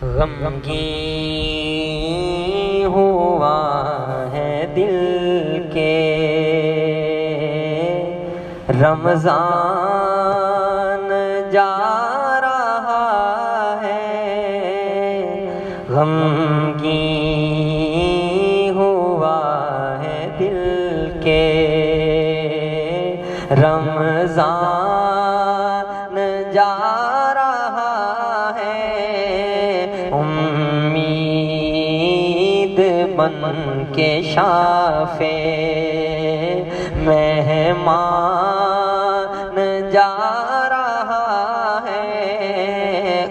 غمگین ہوا ہے دل کے رمضان جا رہا ہے، غمگین ہوا ہے دل کے رمضان جا رہا ہے، امید بن کے شافع مہمان جا رہا ہے،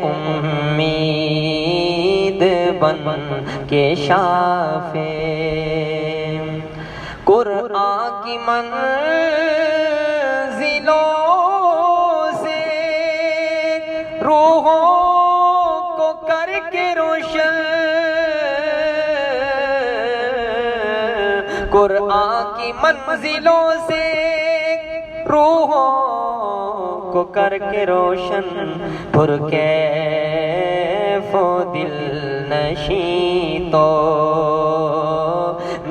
امید بن کے شافع قرآن کی منزلوں سے روحوں کو کر کے روشن، قرآن کی منزلوں سے روحوں کو کر کے روشن، پر کیف و دل نشیں تو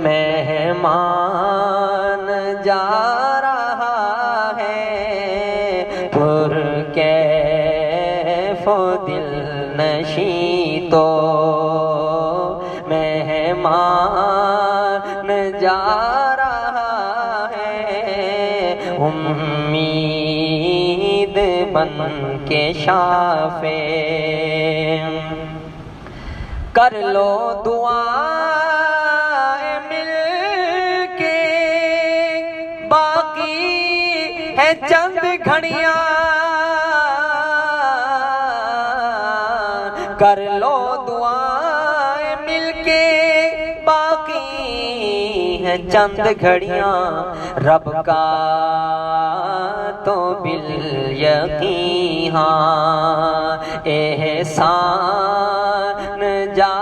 مہمان جا رہا ہے، پر کیف و دل نشیں تو مہمان جا رہا ہے، امید بن کے شافع کر لو دعا مل کے، باقی ہے چند گھڑیاں، کر لو دعا مل کے، باقی ہے چند گھڑیاں، رب کا تو بالیقین احسان جا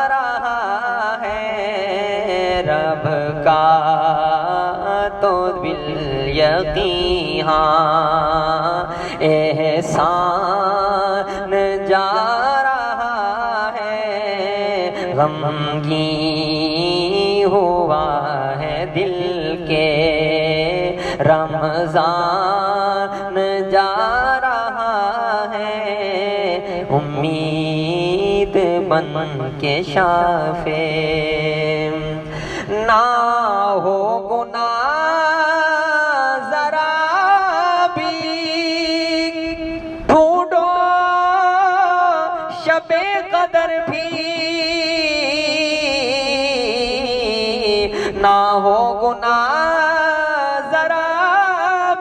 رہا ہے، رب کا تو بالیقین احسان جا رہا ہے، غمگین ہوا ہے دل کے رمضان جا رہا ہے، امید بن کے شافع نہ ہو گناہ ذرا بھی ڈھونڈو شب قدر بھی، نہ ہو گناہ ذرا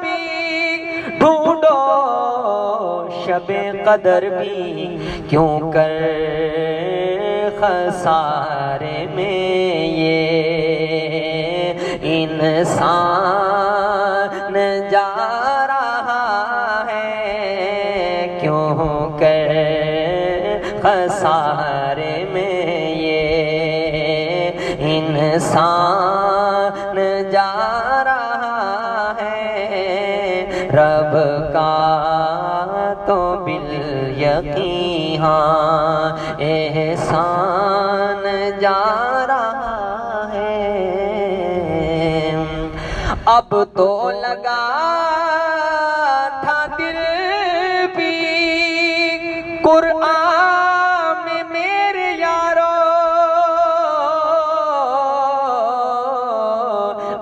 بھی ڈھونڈو شب قدر بھی، کیوں کر خسارے میں یہ انسان جا رہا ہے، کیوں کر خسارے میں یہ انسان جا رہا ہے، رب کا تو بالیقین احسان جا رہا ہے، اب تو لگا تھا دل بھی قرآن میں میرے یارو،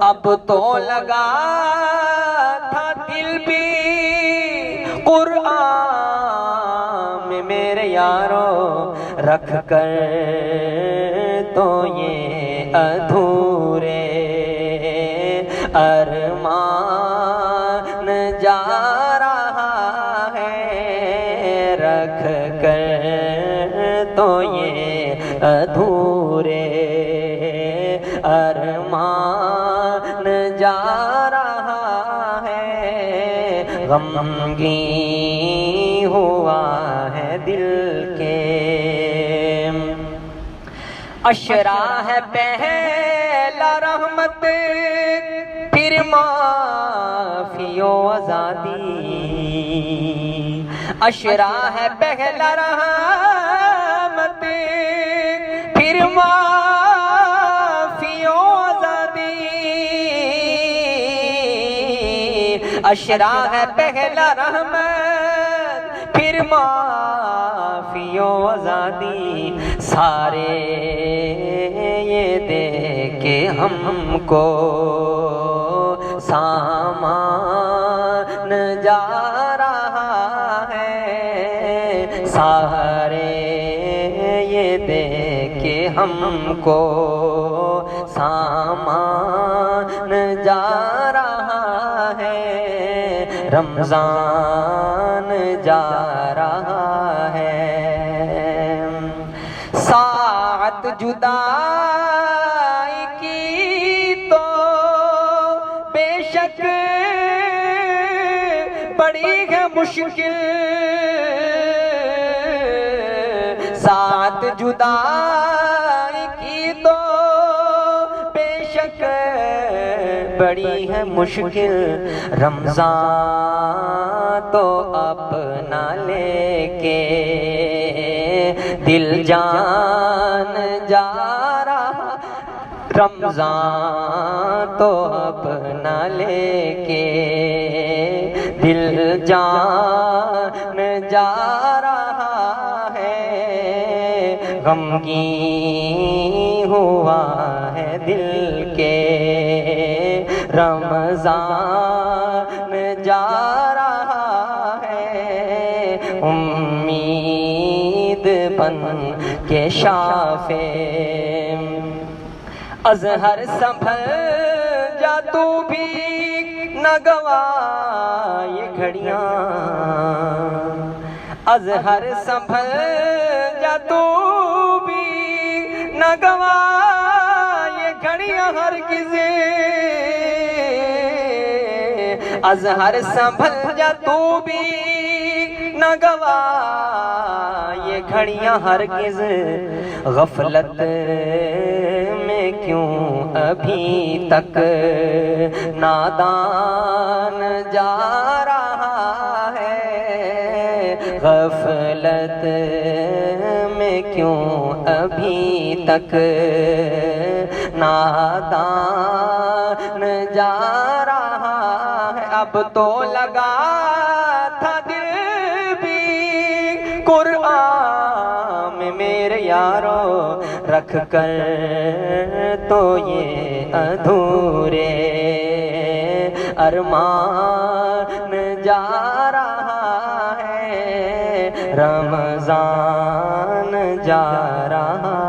اب تو لگا تھا دل بھی قرآن میں میرے یارو، رکھ کر تو یہ ادھورے ارمان جا رہا ہے، رکھ کر تو یہ ادھورے ارمان جا رہا ہے، غمگین ہوا ہے دل کے اشرا ہے پہلا رحمت، پھر معافی و آزادی، اشرا ہے پہلا رحمت اشرا ہے پہلا رحمت، پھر معافی و آزادی، سارے یہ دے کے ہم کو سامان جا رہا ہے، سارے یہ دے کے ہم کو سامان جا رہا ہے، رمضان جا رہا ہے۔ ساعت جدائی کی تو بے شک بڑی ہے مشکل، ساعت جدائی کی تو بے شک بڑی ہے مشکل، رمضان تو اپنا لے کے دل جان جا رہا، رمضان تو اپنا لے کے دل جان جا رہا ہے، غمگین ہوا ہے دل کے رمضان جا رہا ہے، امید بن کے شافے اظہر سنبھل جا تو بھی نہ گوا یہ گھڑیاں، اظہر سنبھل جا تو بھی نہ گوا یہ گھڑیاں ہرگز، اظہر سنبھل جا تو بھی نہ گوا یہ گھڑیاں ہرگز، غفلت میں کیوں ابھی تک نادان جا رہا ہے، غفلت میں کیوں ابھی تک نادان جا رہا ہے، اب تو لگا تھا دل بھی قرآن میں میرے یارو، رکھ کر تو یہ ادھورے ارمان جا رہا ہے، رمضان جا رہا